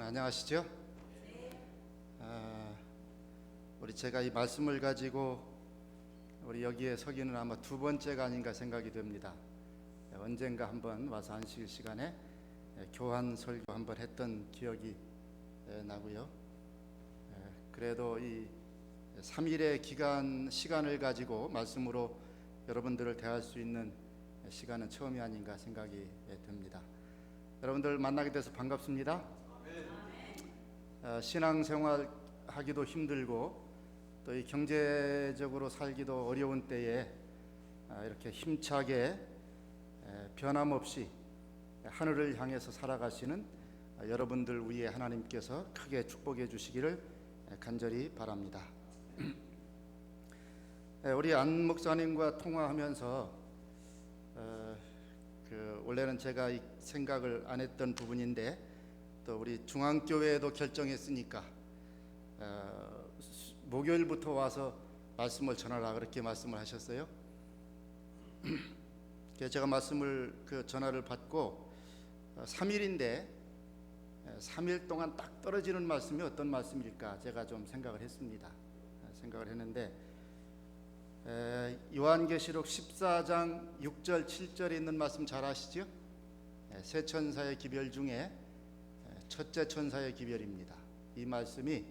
안녕하시죠? 우리 제가 이 말씀을 가지고 우리 여기에 서기는 아마 두 번째가 아닌가 생각이 됩니다. 언젠가 한번 와서 안식 시간에 교환 설교 한번 했던 기억이 나고요. 그래도 이 3일의 시간을 가지고 말씀으로 여러분들을 대할 수 있는 시간은 처음이 아닌가 생각이 듭니다. 여러분들 만나게 돼서 반갑습니다. 신앙생활 하기도 힘들고 또 이 경제적으로 살기도 어려운 때에 이렇게 힘차게 변함없이 하늘을 향해서 살아가시는 여러분들 위에 하나님께서 크게 축복해 주시기를 간절히 바랍니다. 우리 안 목사님과 통화하면서 원래는 제가 이 생각을 안 했던 부분인데 또 우리 중앙교회에도 결정했으니까 목요일부터 와서 말씀을 전하라 그렇게 말씀을 하셨어요. 제가 말씀을 전화를 받고 3일인데 3일 동안 딱 떨어지는 말씀이 어떤 말씀일까 제가 좀 생각을 했습니다. 생각을 했는데 요한계시록 14장 6절 7절에 있는 말씀 잘 아시죠? 세 천사의 기별 중에 첫째 천사의 기별입니다. 이 말씀이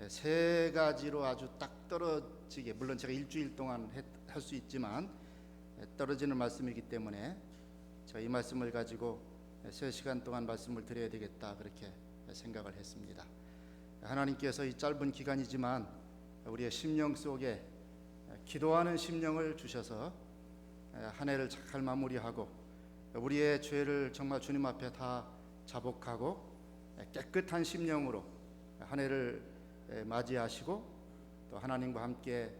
세 가지로 아주 딱 떨어지게, 물론 제가 일주일 동안 할 수 있지만 떨어지는 말씀이기 때문에 제가 이 말씀을 가지고 3시간 동안 말씀을 드려야 되겠다 그렇게 생각을 했습니다. 하나님께서 이 짧은 기간이지만 우리의 심령 속에 기도하는 심령을 주셔서 한 해를 잘 마무리하고 우리의 죄를 정말 주님 앞에 다 자복하고 깨끗한 심령으로 한 해를 맞이하시고 또 하나님과 함께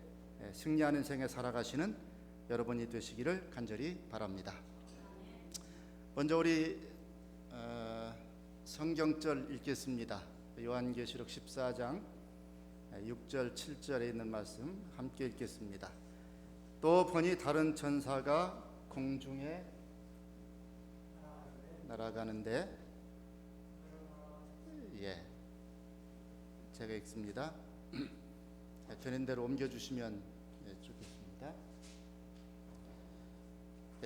승리하는 생에 살아가시는 여러분이 되시기를 간절히 바랍니다. 먼저 우리 성경절 읽겠습니다. 요한계시록 14장 6절 7절에 있는 말씀 함께 읽겠습니다. 또 보니 다른 천사가 공중에 날아가는데 제가 읽습니다. 되는 대로 옮겨주시면 좋겠습니다.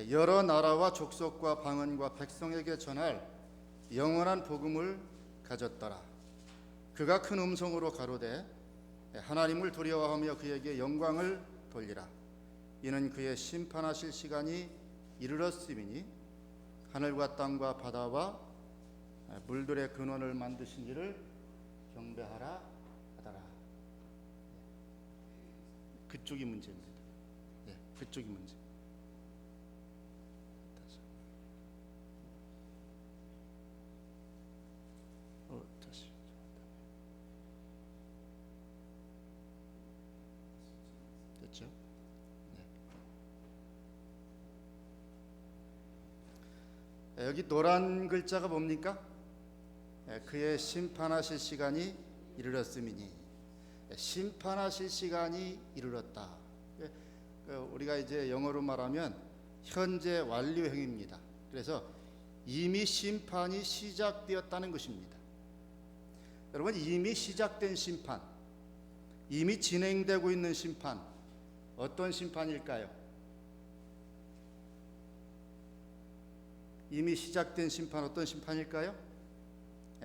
여러 나라와 족속과 방언과 백성에게 전할 영원한 복음을 가졌더라. 그가 큰 음성으로 가로되 하나님을 두려워하며 그에게 영광을 돌리라. 이는 그의 심판하실 시간이 이르렀음이니 하늘과 땅과 바다와 물들의 근원을 만드신 이를 경배하라 하더라. 그쪽이 문제입니다. 그쪽이 문제. 다시. 됐죠? 여기 노란 글자가 뭡니까? 그의 심판하실 시간이 이르렀음이니, 심판하실 시간이 이르렀다. 우리가 이제 영어로 말하면 현재 완료형입니다. 그래서 이미 심판이 시작되었다는 것입니다. 여러분, 이미 시작된 심판, 이미 진행되고 있는 심판, 어떤 심판일까요? 이미 시작된 심판 어떤 심판일까요?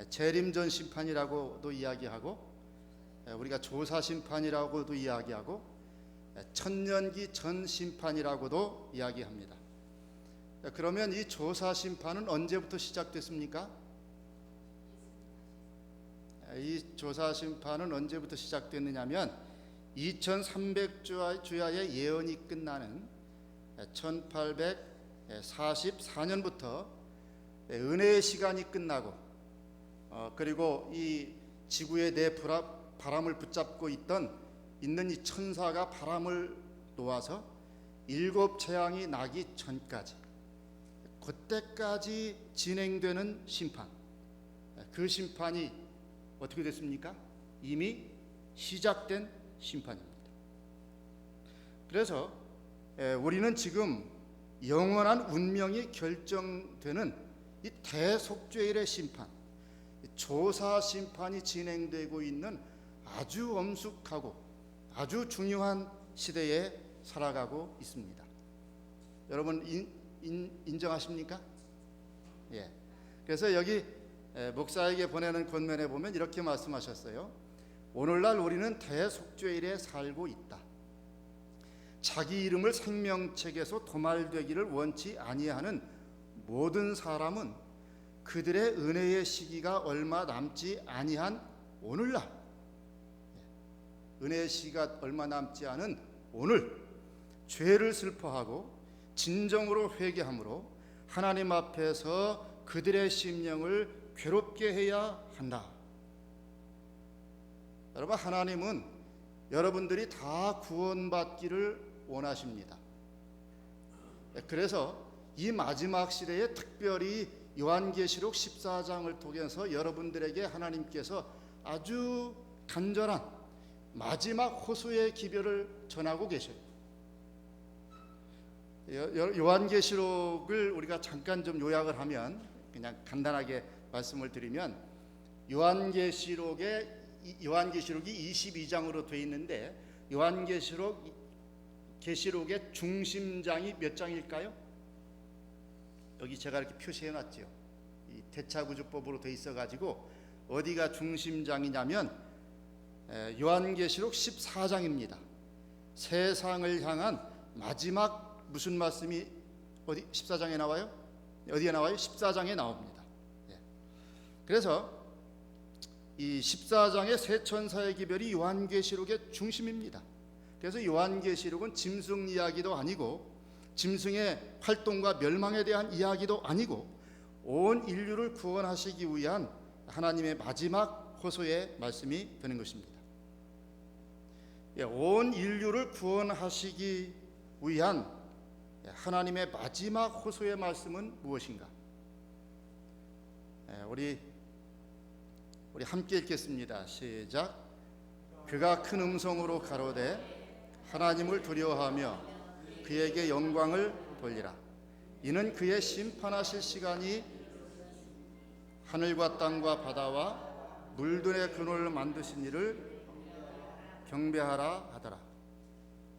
재림전 심판이라고도 이야기하고 우리가 조사 심판이라고도 이야기하고 천년기 전 심판이라고도 이야기합니다. 그러면 이 조사 심판은 언제부터 시작됐습니까? 이 조사 심판은 언제부터 시작됐느냐면 2300주야의 예언이 끝나는 1844년부터 은혜의 시간이 끝나고 그리고 이 지구에 내 바람을 붙잡고 있는 이 천사가 바람을 놓아서 7 재앙이 나기 전까지, 그때까지 진행되는 심판, 그 심판이 어떻게 됐습니까? 이미 시작된 심판입니다. 그래서 우리는 지금 영원한 운명이 결정되는 이 대속죄일의 심판, 조사 심판이 진행되고 있는 아주 엄숙하고 아주 중요한 시대에 살아가고 있습니다. 여러분 인정하십니까? 예. 그래서 여기 목사에게 보내는 권면에 보면 이렇게 말씀하셨어요. 오늘날 우리는 대속죄일에 살고 있다. 자기 이름을 생명책에서 도말되기를 원치 아니하는 모든 사람은 그들의 은혜의 시기가 얼마 남지 아니한 오늘날, 은혜의 시기가 얼마 남지 않은 오늘 죄를 슬퍼하고 진정으로 회개함으로 하나님 앞에서 그들의 심령을 괴롭게 해야 한다. 여러분, 하나님은 여러분들이 다 구원받기를 원하십니다. 그래서 이 마지막 시대에 특별히 요한계시록 14장을 통해서 여러분들에게 하나님께서 아주 간절한 마지막 호소의 기별을 전하고 계셔요. 요한계시록을 우리가 잠깐 좀 요약을 하면, 그냥 간단하게 말씀을 드리면, 요한계시록이 22장으로 되어 있는데 계시록의 중심장이 몇 장일까요? 여기 제가 이렇게 표시해 놨죠. 이 대차구주법으로 되어 있어 가지고 어디가 중심장이냐면 요한계시록 14장입니다. 세상을 향한 마지막 무슨 말씀이 어디 14장에 나와요? 어디에 나와요? 14장에 나옵니다. 그래서 이 14장의 세 천사의 기별이 요한계시록의 중심입니다. 그래서 요한계시록은 짐승 이야기도 아니고 짐승의 활동과 멸망에 대한 이야기도 아니고 온 인류를 구원하시기 위한 하나님의 마지막 호소의 말씀이 되는 것입니다. 온 인류를 구원하시기 위한 하나님의 마지막 호소의 말씀은 무엇인가? 우리 함께 읽겠습니다. 시작. 그가 큰 음성으로 가로되 하나님을 두려워하며 그에게 영광을 돌리라. 이는 그의 심판하실 시간이 하늘과 땅과 바다와 물들의 근원을 만드신 이를 경배하라 하더라.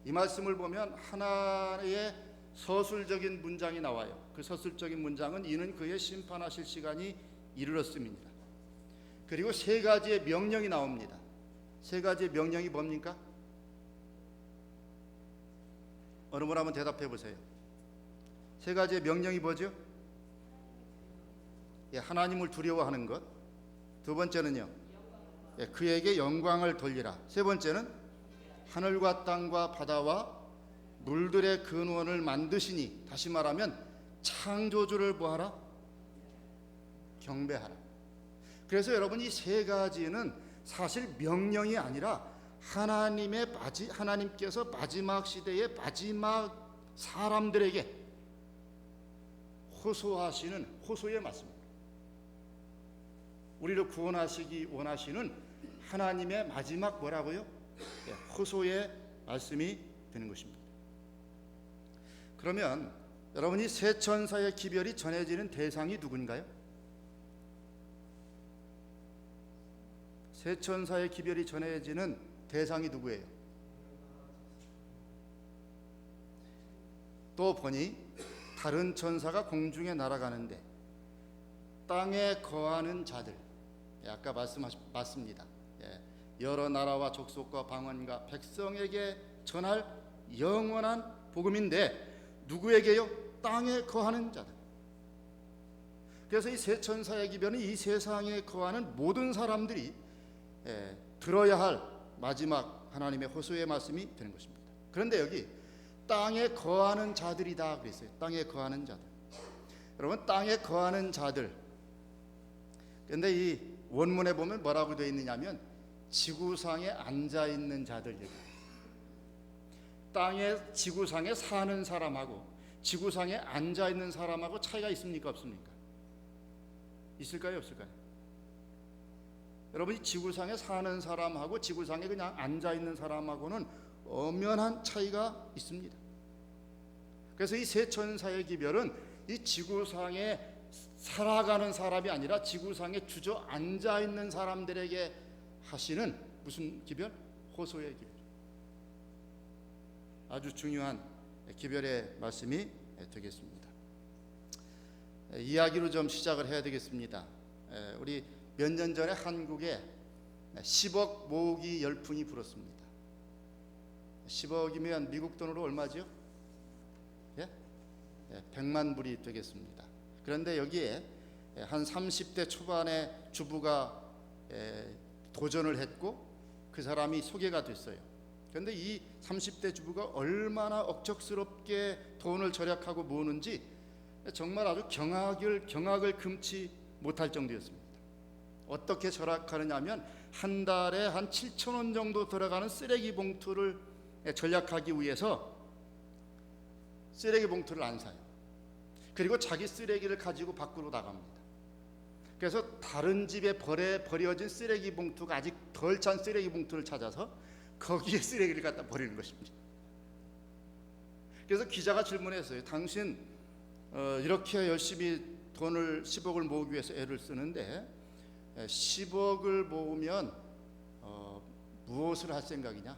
이 말씀을 보면 하나의 서술적인 문장이 나와요. 그 서술적인 문장은 이는 그의 심판하실 시간이 이르렀음입니다. 그리고 세 가지의 명령이 나옵니다. 세 가지의 명령이 뭡니까? 어느 분 한번 대답해 보세요. 세 가지의 명령이 뭐죠? 하나님을 두려워하는 것. 두 번째는요, 그에게 영광을 돌리라. 세 번째는 하늘과 땅과 바다와 물들의 근원을 만드시니, 다시 말하면 창조주를 뭐하라? 경배하라. 그래서 여러분, 이 세 가지는 사실 명령이 아니라 하나님께서 마지막 시대의 마지막 사람들에게 호소하시는 호소의 말씀입니다. 우리를 구원하시기 원하시는 하나님의 마지막 뭐라고요? 호소의 말씀이 되는 것입니다. 그러면 여러분이 세 천사의 기별이 전해지는 대상이 누군가요? 세 천사의 기별이 전해지는 대상이 누구예요? 또 보니 다른 천사가 공중에 날아가는데 땅에 거하는 자들, 아까 맞습니다. 여러 나라와 족속과 방언과 백성에게 전할 영원한 복음인데 누구에게요? 땅에 거하는 자들. 그래서 이 세 천사의 기별은 이 세상에 거하는 모든 사람들이 들어야 할 마지막 하나님의 호소의 말씀이 되는 것입니다. 그런데 여기 땅에 거하는 자들이다 그랬어요. 땅에 거하는 자들. 여러분, 땅에 거하는 자들. 그런데 이 원문에 보면 뭐라고 되어 있느냐면 지구상에 앉아 있는 자들 얘기. 지구상에 사는 사람하고 지구상에 앉아 있는 사람하고 차이가 있습니까, 없습니까? 있을까요, 없을까요? 여러분이 지구상에 사는 사람하고 지구상에 그냥 앉아 있는 사람하고는 엄연한 차이가 있습니다. 그래서 이 세 천사의 기별은 이 지구상에 살아가는 사람이 아니라 지구상에 주저앉아 있는 사람들에게 하시는 무슨 기별? 호소의 기별. 아주 중요한 기별의 말씀이 되겠습니다. 이야기로 좀 시작을 해야 되겠습니다. 우리 몇 년 전에 한국에 10억 모으기 열풍이 불었습니다. 10억이면 미국 돈으로 얼마죠? 100만 불이 되겠습니다. 그런데 여기에 한 30대 초반의 주부가 도전을 했고 그 사람이 소개가 됐어요. 그런데 이 30대 주부가 얼마나 억척스럽게 돈을 절약하고 모으는지 정말 아주 경악을 금치 못할 정도였습니다. 어떻게 절약하느냐면 한 달에 한 7,000원 정도 들어가는 쓰레기 봉투를 절약하기 위해서 쓰레기 봉투를 안 사요. 그리고 자기 쓰레기를 가지고 밖으로 나갑니다. 그래서 다른 집에 버려진 쓰레기 봉투가 아직 덜 찬 쓰레기 봉투를 찾아서 거기에 쓰레기를 갖다 버리는 것입니다. 그래서 기자가 질문했어요. 당신 이렇게 열심히 돈을 10억을 모으기 위해서 애를 쓰는데 10억을 모으면 무엇을 할 생각이냐?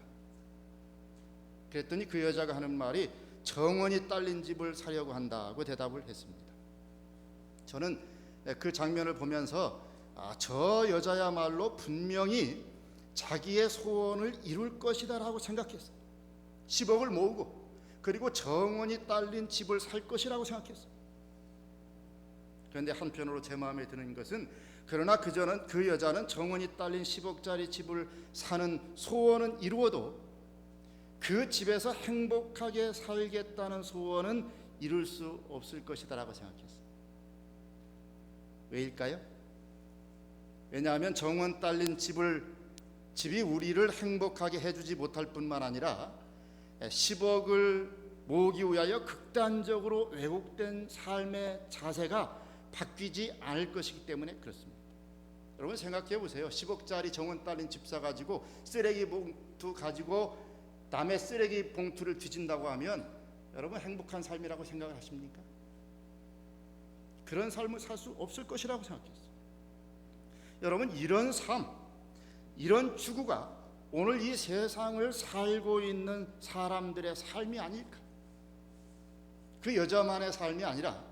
그랬더니 그 여자가 하는 말이 정원이 딸린 집을 사려고 한다고 대답을 했습니다. 저는 그 장면을 보면서 저 여자야말로 분명히 자기의 소원을 이룰 것이다라고 생각했어요. 10억을 모으고 그리고 정원이 딸린 집을 살 것이라고 생각했어요. 그런데 한편으로 제 마음에 드는 것은 그러나 그 여자는 정원이 딸린 10억짜리 집을 사는 소원은 이루어도 그 집에서 행복하게 살겠다는 소원은 이룰 수 없을 것이다라고 생각했어요. 왜일까요? 왜냐하면 정원 딸린 집이 우리를 행복하게 해주지 못할 뿐만 아니라 10억을 모으기 위하여 극단적으로 왜곡된 삶의 자세가 바뀌지 않을 것이기 때문에 그렇습니다. 여러분 생각해 보세요. 10억짜리 정원 딸린 집 사가지고 쓰레기 봉투 가지고 남의 쓰레기 봉투를 뒤진다고 하면 여러분 행복한 삶이라고 생각을 하십니까? 그런 삶을 살 수 없을 것이라고 생각했어요. 여러분 이런 삶, 이런 추구가 오늘 이 세상을 살고 있는 사람들의 삶이 아닐까? 그 여자만의 삶이 아니라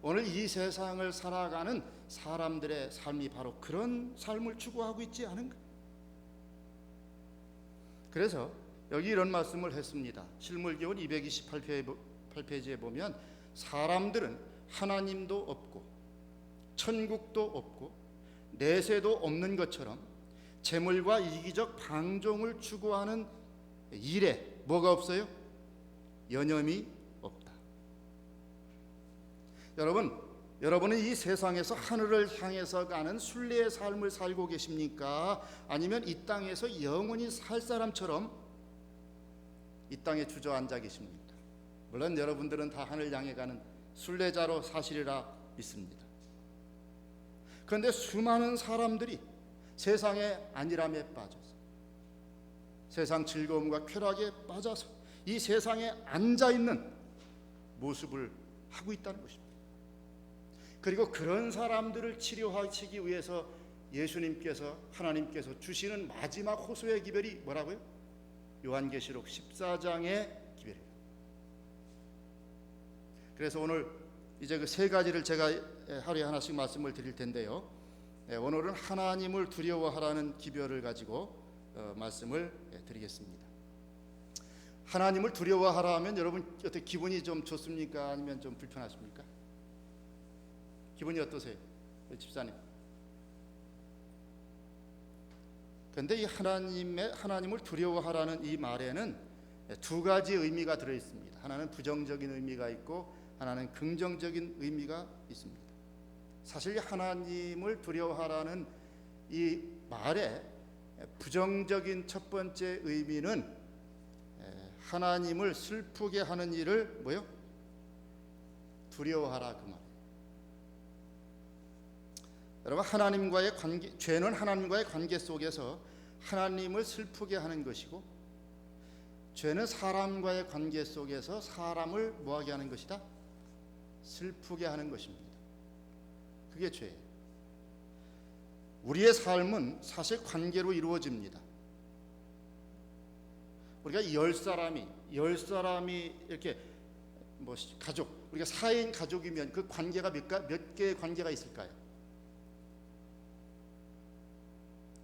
오늘 이 세상을 살아가는 사람들의 삶이 바로 그런 삶을 추구하고 있지 않은가? 그래서 여기 이런 말씀을 했습니다. 실물교훈 228페이지에 보면 사람들은 하나님도 없고 천국도 없고 내세도 없는 것처럼 재물과 이기적 방종을 추구하는 일에 뭐가 없어요? 여념이 없다. 여러분은 이 세상에서 하늘을 향해서 가는 순례의 삶을 살고 계십니까? 아니면 이 땅에서 영원히 살 사람처럼 이 땅에 주저앉아 계십니까? 물론 여러분들은 다 하늘 향해 가는 순례자로 사시리라 믿습니다. 그런데 수많은 사람들이 세상의 안일함에 빠져서 세상 즐거움과 쾌락에 빠져서 이 세상에 앉아있는 모습을 하고 있다는 것입니다. 그리고 그런 사람들을 치료하시기 위해서 예수님께서 하나님께서 주시는 마지막 호소의 기별이 뭐라고요? 요한계시록 14장의 기별이에요. 그래서 오늘 이제 그 세 가지를 제가 하루에 하나씩 말씀을 드릴 텐데요. 오늘은 하나님을 두려워하라는 기별을 가지고 말씀을 드리겠습니다. 하나님을 두려워하라 하면 여러분 어떻게 기분이 좀 좋습니까? 아니면 좀 불편하십니까? 기분이 어떠세요? 집사님. 그런데 이 하나님을 두려워하라는 이 말에는 두 가지 의미가 들어 있습니다. 하나는 부정적인 의미가 있고 하나는 긍정적인 의미가 있습니다. 사실 하나님을 두려워하라는 이 말의 부정적인 첫 번째 의미는 하나님을 슬프게 하는 일을 뭐요? 두려워하라 그 말이에요. 여러분 죄는 하나님과의 관계 속에서 하나님을 슬프게 하는 것이고 죄는 사람과의 관계 속에서 사람을 뭐하게 하는 것이다? 슬프게 하는 것입니다. 그게 죄예요. 우리의 삶은 사실 관계로 이루어집니다. 우리가 열 사람이 이렇게 가족, 우리가 4인 가족이면 그 관계가 몇 개의 관계가 있을까요?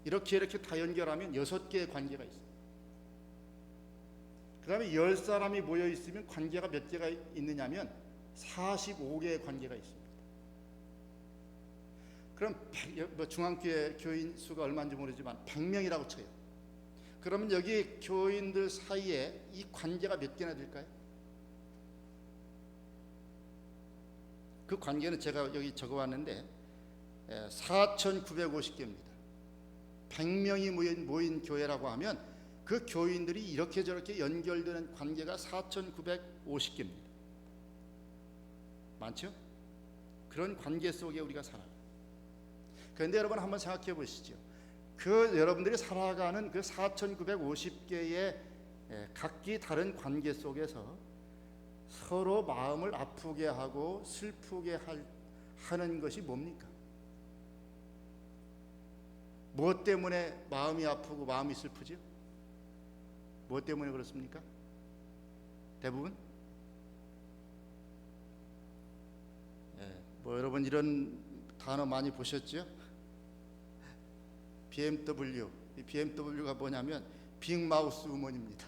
이렇게 다 연결하면 6개의 관계가 있어요. 그 다음에 10사람이 모여 있으면 관계가 몇 개가 있느냐면 45개의 관계가 있습니다. 그럼 중앙교회 교인 수가 얼마인지 모르지만 100명이라고 쳐요. 그러면 여기 교인들 사이에 이 관계가 몇 개나 될까요? 그 관계는 제가 여기 적어왔는데 4,950개입니다. 100명이 모인 교회라고 하면 그 교인들이 이렇게 저렇게 연결되는 관계가 4,950개입니다. 많죠? 그런 관계 속에 우리가 살아요. 그런데 여러분 한번 생각해 보시죠. 그 여러분들이 살아가는 그 4,950개의 각기 다른 관계 속에서 서로 마음을 아프게 하고 슬프게 하는 것이 뭡니까? 무엇 때문에 마음이 아프고 마음이 슬프죠? 무엇 때문에 그렇습니까? 대부분? 여러분 이런 단어 많이 보셨죠? BMW. 이 BMW가 뭐냐면 빅마우스 우먼입니다.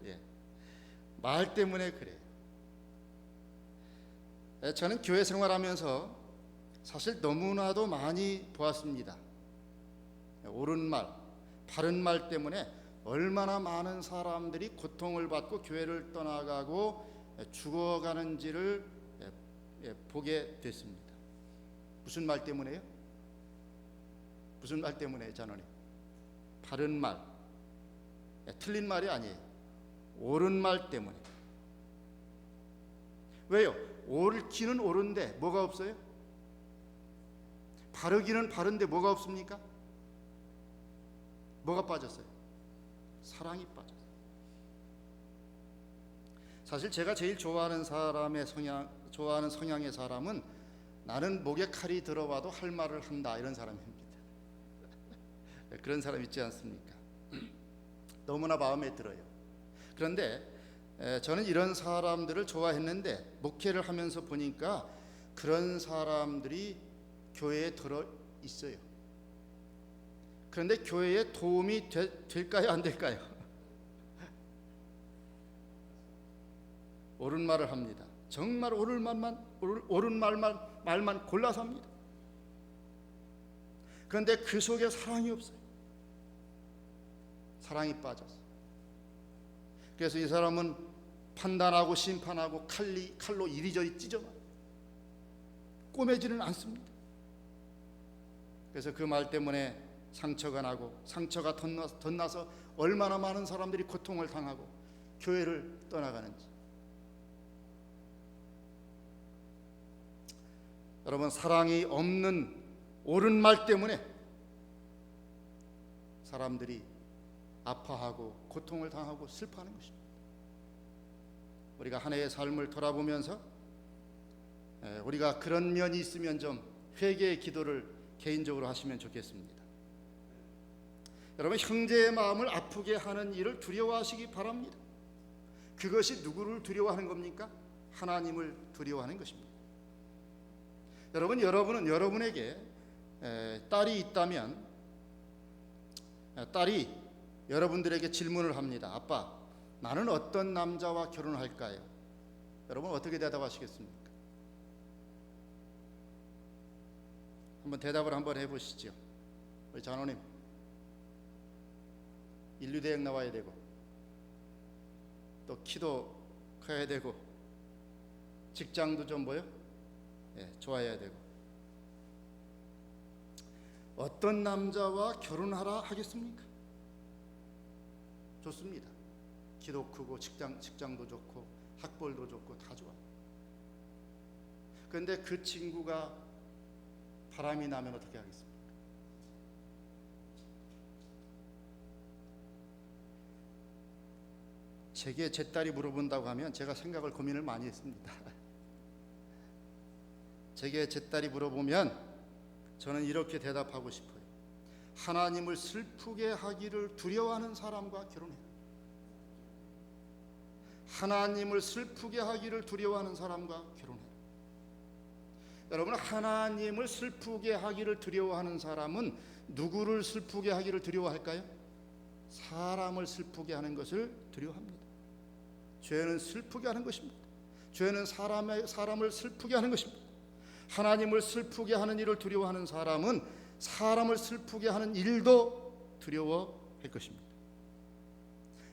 예. 말 때문에 그래요. 저는 교회 생활하면서 사실 너무나도 많이 보았습니다. 옳은 말, 바른 말 때문에 얼마나 많은 사람들이 고통을 받고 교회를 떠나가고 죽어가는지를 보게 됐습니다. 무슨 말 때문에요? 무슨 말 때문에 자노니? 바른 말, 틀린 말이 아니에요. 옳은 말 때문에. 왜요? 옳기는 옳은데 뭐가 없어요? 바르기는 바른데 뭐가 없습니까? 뭐가 빠졌어요? 사랑이 빠졌어요. 사실 제가 제일 좋아하는 성향의 사람은 나는 목에 칼이 들어와도 할 말을 한다, 이런 사람입니다. 그런 사람 있지 않습니까? 너무나 마음에 들어요. 그런데 저는 이런 사람들을 좋아했는데 목회를 하면서 보니까 그런 사람들이 교회에 들어 있어요. 그런데 교회에 도움이 될까요? 안 될까요? 옳은 말을 합니다. 정말 옳은 말만 골라서 합니다. 그런데 그 속에 사랑이 없어요. 사랑이 빠졌어요. 그래서 이 사람은 판단하고 심판하고 칼로 이리저리 찢어놔요. 꼬매지는 않습니다. 그래서 그 말 때문에 상처가 나고 상처가 덧나서 얼마나 많은 사람들이 고통을 당하고 교회를 떠나가는지. 여러분, 사랑이 없는 옳은 말 때문에 사람들이 아파하고 고통을 당하고 슬퍼하는 것입니다. 우리가 한 해의 삶을 돌아보면서 우리가 그런 면이 있으면 좀 회개의 기도를 개인적으로 하시면 좋겠습니다. 여러분, 형제의 마음을 아프게 하는 일을 두려워하시기 바랍니다. 그것이 누구를 두려워하는 겁니까? 하나님을 두려워하는 것입니다. 여러분은 여러분에게 딸이 있다면 딸이 여러분들에게 질문을 합니다. 아빠, 나는 어떤 남자와 결혼할까요? 여러분 어떻게 대답하시겠습니까? 한번 대답을 한번 해보시죠. 우리 장로님, 인류대학 나와야 되고 또 키도 커야 되고 직장도 좀 좋아야 되고 어떤 남자와 결혼하라 하겠습니까? 좋습니다. 키도 크고 직장도 좋고 학벌도 좋고 다 좋아요. 그런데 그 친구가 바람이 나면 어떻게 하겠습니까? 제게 제 딸이 물어본다고 하면 제가 고민을 많이 했습니다. 제게 제 딸이 물어보면 저는 이렇게 대답하고 싶어요. 하나님을 슬프게 하기를 두려워하는 사람과 결혼해라. 하나님을 슬프게 하기를 두려워하는 사람과 결혼해라. 여러분, 하나님을 슬프게 하기를 두려워하는 사람은 누구를 슬프게 하기를 두려워할까요? 사람을 슬프게 하는 것을 두려워합니다. 죄는 슬프게 하는 것입니다. 죄는 사람을 슬프게 하는 것입니다. 하나님을 슬프게 하는 일을 두려워하는 사람은 사람을 슬프게 하는 일도 두려워할 것입니다.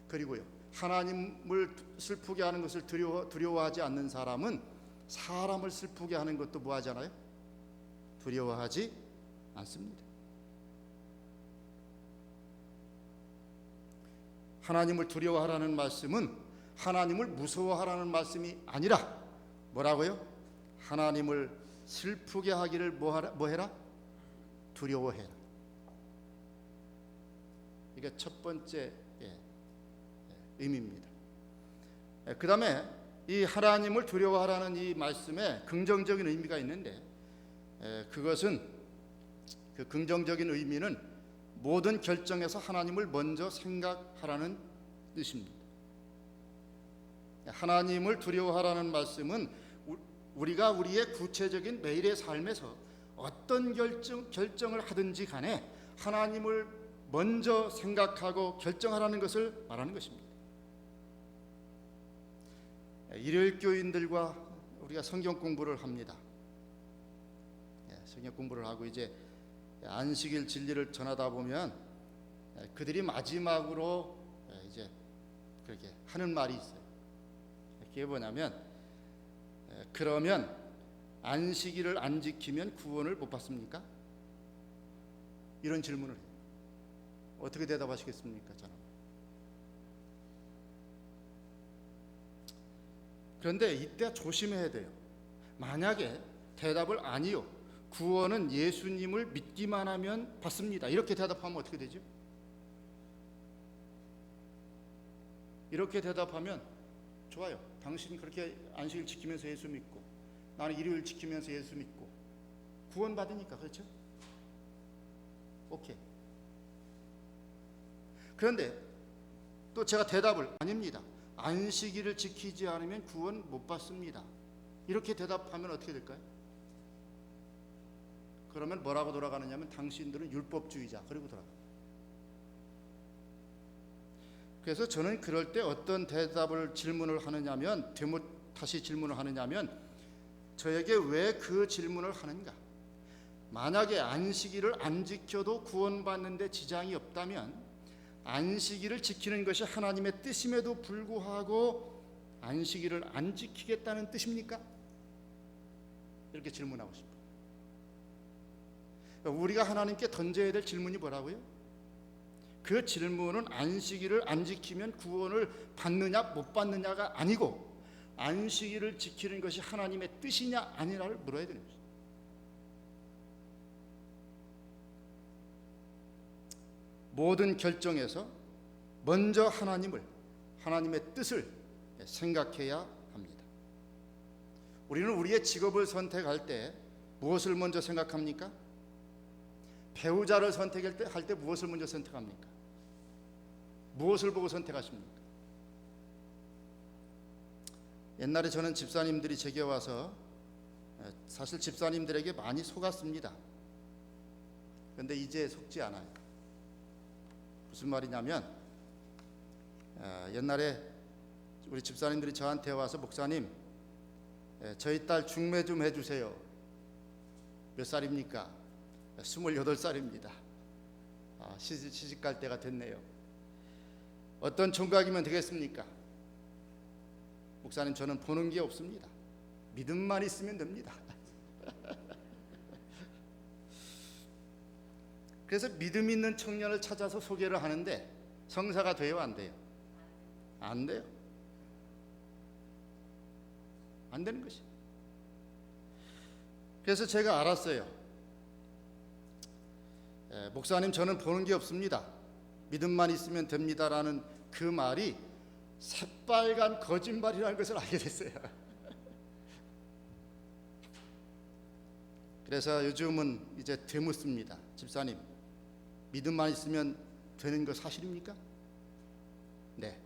그리고요, 하나님을 슬프게 하는 것을 두려워하지 않는 사람은 사람을 슬프게 하는 것도 뭐 하잖아요? 두려워하지 않습니다. 하나님을 두려워하라는 말씀은 하나님을 무서워하라는 말씀이 아니라 뭐라고요? 하나님을 슬프게 하기를 뭐 해라? 두려워해라. 이게 첫 번째 의미입니다. 그 다음에 이 하나님을 두려워하라는 이 말씀에 긍정적인 의미가 있는데, 그것은 그 긍정적인 의미는 모든 결정에서 하나님을 먼저 생각하라는 뜻입니다. 하나님을 두려워하라는 말씀은 우리가 우리의 구체적인 매일의 삶에서 어떤 결정을 하든지 간에 하나님을 먼저 생각하고 결정하라는 것을 말하는 것입니다. 일요일 교인들과 우리가 성경 공부를 합니다. 성경 공부를 하고 이제 안식일 진리를 전하다 보면 그들이 마지막으로 이제 그렇게 하는 말이 있어요. 그게 뭐냐면, 그러면 안식일을 안 지키면 구원을 못 받습니까? 이런 질문을 해요. 어떻게 대답하시겠습니까? 저는. 그런데 이때 조심해야 돼요. 만약에 대답을 아니요, 구원은 예수님을 믿기만 하면 받습니다, 이렇게 대답하면 어떻게 되죠? 이렇게 대답하면 좋아요. 당신 그렇게 안식일 지키면서 예수 믿고 나는 일요일 지키면서 예수 믿고 구원 받으니까, 그렇죠? 오케이. 그런데 또 제가 대답을 아닙니다, 안식일을 지키지 않으면 구원 못 받습니다, 이렇게 대답하면 어떻게 될까요? 그러면 뭐라고 돌아가느냐면 당신들은 율법주의자, 그리고 돌아가요. 그래서 저는 그럴 때 어떤 질문을 하느냐면, 다시 질문을 하느냐면, 저에게 왜 그 질문을 하는가? 만약에 안식일을 안 지켜도 구원받는데 지장이 없다면 안식일을 지키는 것이 하나님의 뜻임에도 불구하고 안식일을 안 지키겠다는 뜻입니까? 이렇게 질문하고 싶어요. 우리가 하나님께 던져야 될 질문이 뭐라고요? 그 질문은 안식일을 안 지키면 구원을 받느냐 못 받느냐가 아니고, 안식일을 지키는 것이 하나님의 뜻이냐 아니냐를 물어야 되는 것입니다. 모든 결정에서 먼저 하나님의 뜻을 생각해야 합니다. 우리는 우리의 직업을 선택할 때 무엇을 먼저 생각합니까? 배우자를 선택할 때 무엇을 먼저 선택합니까? 무엇을 보고 선택하십니까? 옛날에 저는 집사님들이 제게 와서 사실 집사님들에게 많이 속았습니다. 그런데 이제 속지 않아요. 무슨 말이냐면, 옛날에 우리 집사님들이 저한테 와서 목사님, 저희 딸 중매 좀 해주세요. 몇 살입니까? 28살입니다. 시집 갈 때가 됐네요. 어떤 총각이면 되겠습니까? 목사님, 저는 보는 게 없습니다. 믿음만 있으면 됩니다. 그래서 믿음 있는 청년을 찾아서 소개를 하는데 성사가 돼요, 안 돼요? 안 돼요. 안 되는 것이. 그래서 제가 알았어요. 목사님, 저는 보는 게 없습니다. 믿음만 있으면 됩니다라는 그 말이 새빨간 거짓말이라는 것을 알게 됐어요. 그래서 요즘은 이제 되묻습니다. 집사님, 믿음만 있으면 되는 거 사실입니까? 네.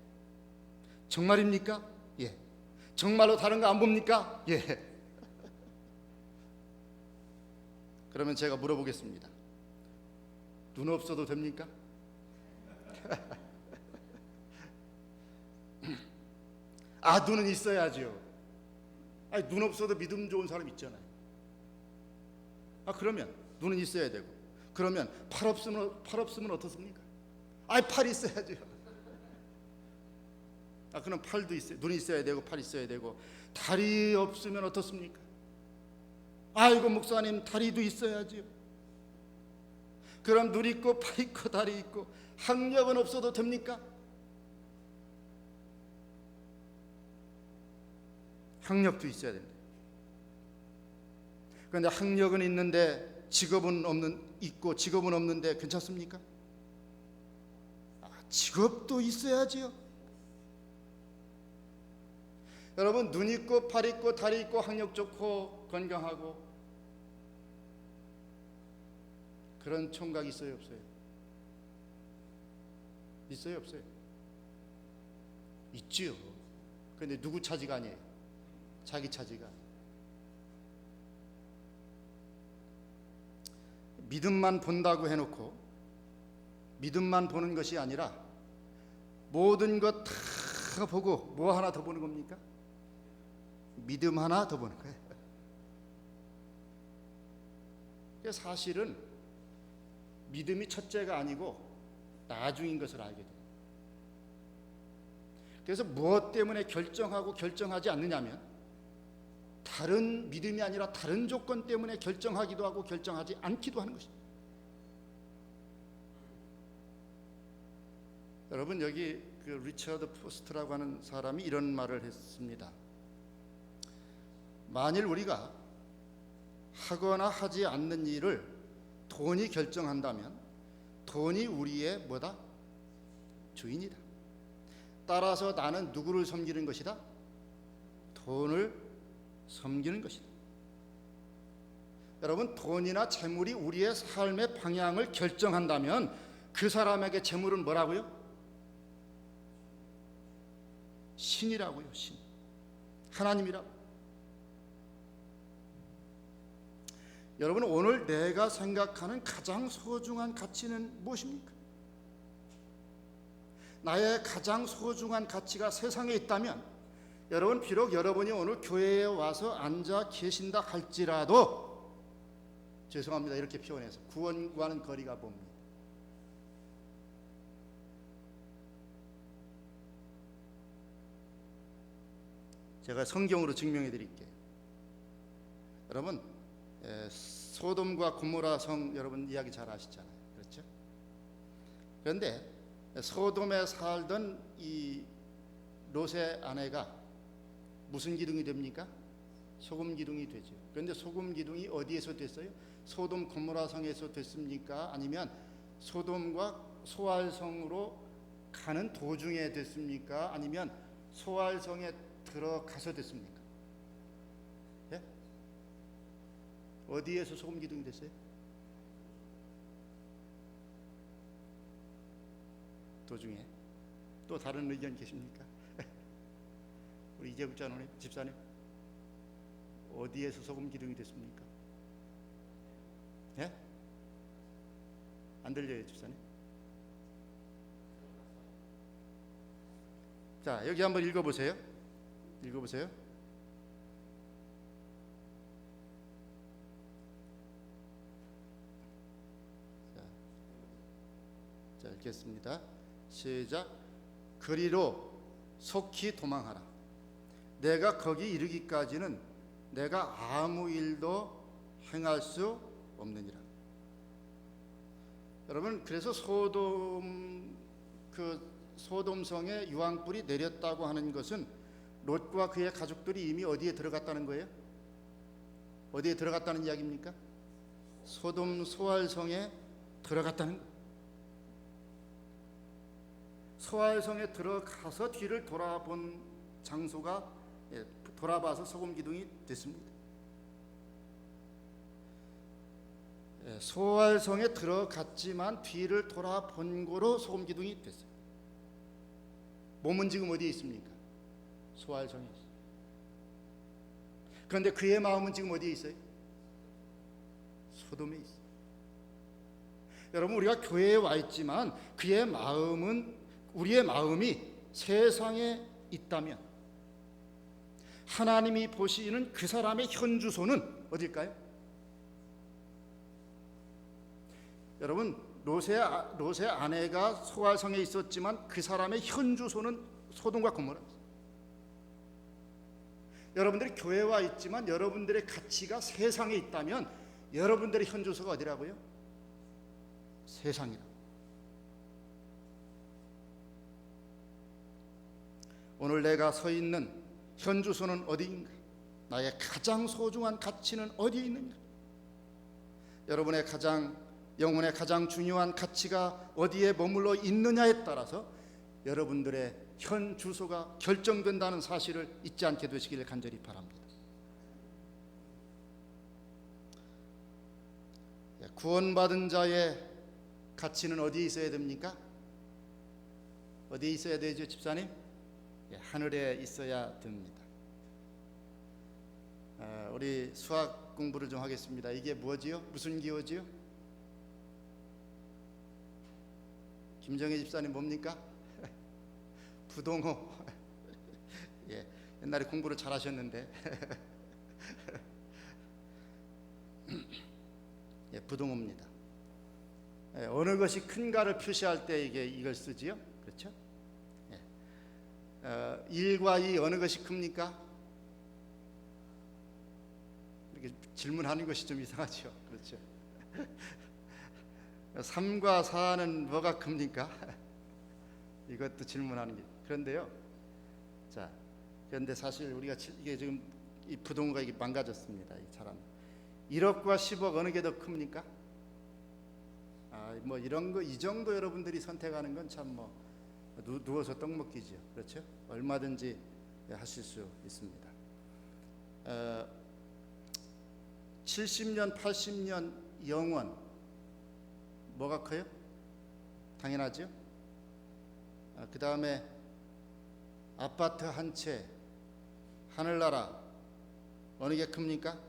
정말입니까? 예. 정말로 다른 거 안 봅니까? 예. 그러면 제가 물어보겠습니다. 눈 없어도 됩니까? 아, 눈은 있어야죠. 아니, 눈 없어도 믿음 좋은 사람 있잖아요. 아, 그러면 눈은 있어야 되고, 그러면 팔 없으면 어떻습니까? 아, 팔 있어야죠. 아, 그럼 팔도 있어요. 눈이 있어야 되고 팔 있어야 되고, 다리 없으면 어떻습니까? 아이고, 목사님, 다리도 있어야죠. 그럼 눈 있고 팔 있고 다리 있고 학력은 없어도 됩니까? 학력도 있어야 된다. 그런데 학력은 있는데 직업은 없는데 괜찮습니까? 직업도 있어야지요. 여러분, 눈 있고 팔 있고 다리 있고 학력 좋고 건강하고 그런 총각 있어요, 없어요? 있어요, 없어요? 있지요. 그런데 누구 차지가 아니에요. 자기 차지가. 믿음만 본다고 해놓고 믿음만 보는 것이 아니라 모든 것 다 보고 뭐 하나 더 보는 겁니까? 믿음 하나 더 보는 거예요. 사실은 믿음이 첫째가 아니고 나중인 것을 알게 돼요. 그래서 무엇 때문에 결정하고 결정하지 않느냐면 다른 믿음이 아니라 다른 조건 때문에 결정하기도 하고 결정하지 않기도 하는 것입니다. 여러분, 여기 그 리처드 포스트라고 하는 사람이 이런 말을 했습니다. 만일 우리가 하거나 하지 않는 일을 돈이 결정한다면 돈이 우리의 뭐다? 주인이다. 따라서 나는 누구를 섬기는 것이다? 돈을 섬기는 것이다. 여러분, 돈이나 재물이 우리의 삶의 방향을 결정한다면 그 사람에게 재물은 뭐라고요? 신이라고요. 신. 하나님이라고. 여러분, 오늘 내가 생각하는 가장 소중한 가치는 무엇입니까? 나의 가장 소중한 가치가 세상에 있다면 여러분, 비록 여러분이 오늘 교회에 와서 앉아 계신다 할지라도 죄송합니다, 이렇게 표현해서 구원과는 거리가 멉니다. 제가 성경으로 증명해 드릴게요. 여러분, 소돔과 고모라 성 여러분 이야기 잘 아시잖아요. 그렇죠? 그런데 소돔에 살던 이 롯의 아내가 무슨 기둥이 됩니까? 소금 기둥이 되죠. 그런데 소금 기둥이 어디에서 됐어요? 소돔 고모라 성에서 됐습니까? 아니면 소돔과 소알성으로 가는 도중에 됐습니까? 아니면 소알성에 들어가서 됐습니까? 예? 어디에서 소금 기둥이 됐어요? 도중에. 또 다른 의견 계십니까? 우리 이재국 집사님, 어디에서 소금 기둥이 됐습니까? 예? 안 들려요, 집사님? 자, 여기 한번 읽어보세요. 읽어보세요. 자, 읽겠습니다. 시작. 그리로 속히 도망하라. 내가 거기 이르기까지는 내가 아무 일도 행할 수 없느니라. 여러분, 그래서 소돔성에 유황불이 내렸다고 하는 것은 롯과 그의 가족들이 이미 어디에 들어갔다는 거예요? 어디에 들어갔다는 이야기입니까? 소돔 소알성에 들어갔다는 거예요. 소알성에 들어가서 뒤를 돌아본 장소가 돌아봐서 소금 기둥이 됐습니다. 소활성에 들어갔지만 뒤를 돌아본 고로 소금기둥이 됐어요. 몸은 지금 어디에 있습니까? 소활성에 있어요. 그런데 그의 마음은 지금 어디에 있어요? 소돔에 있어요. 여러분, 우리가 교회에 와 있지만 그의 마음은, 우리의 마음이 세상에 있다면 하나님이 보시는 그 사람의 현 주소는 어딜까요? 여러분, 롯의 아내가 소활성에 있었지만 그 사람의 현 주소는 소돔과 고모라입니다. 여러분들이 교회에 와 있지만 여러분들의 가치가 세상에 있다면 여러분들의 현 주소가 어디라고요? 세상이라. 오늘 내가 서 있는 현 주소는 어디인가? 나의 가장 소중한 가치는 어디에 있는가? 여러분의 영혼의 가장 중요한 가치가 어디에 머물러 있느냐에 따라서 여러분들의 현 주소가 결정된다는 사실을 잊지 않게 되시기를 간절히 바랍니다. 구원받은 자의 가치는 어디에 있어야 됩니까? 어디에 있어야 되죠, 집사님? 하늘에 있어야 됩니다. 우리 수학 공부를 좀 하겠습니다. 이게 뭐지요? 무슨 기호지요? 김정혜 집사님 뭡니까? 부동호. 예, 옛날에 공부를 잘하셨는데. 예, 부동호입니다. 예, 어느 것이 큰가를 표시할 때 이걸 쓰지요. 그렇죠? 예. 1과 2 어느 것이 큽니까? 이렇게 질문하는 것이 좀 이상하죠. 그렇죠? 3과 4는 뭐가 큽니까? 이것도 질문하는 게. 그런데요. 자, 그런데 사실 우리가 이게 지금 이 부동호가 이게 망가졌습니다. 이 사람. 1억과 10억 어느 게 더 큽니까? 뭐 이런 거, 이 정도 여러분들이 선택하는 건 참 뭐 누워서 떡 먹기죠. 그렇죠? 얼마든지 하실 수 있습니다. 70년, 80년 영원 뭐가 커요? 당연하죠. 그 다음에 아파트 한 채, 하늘나라 어느 게 큽니까?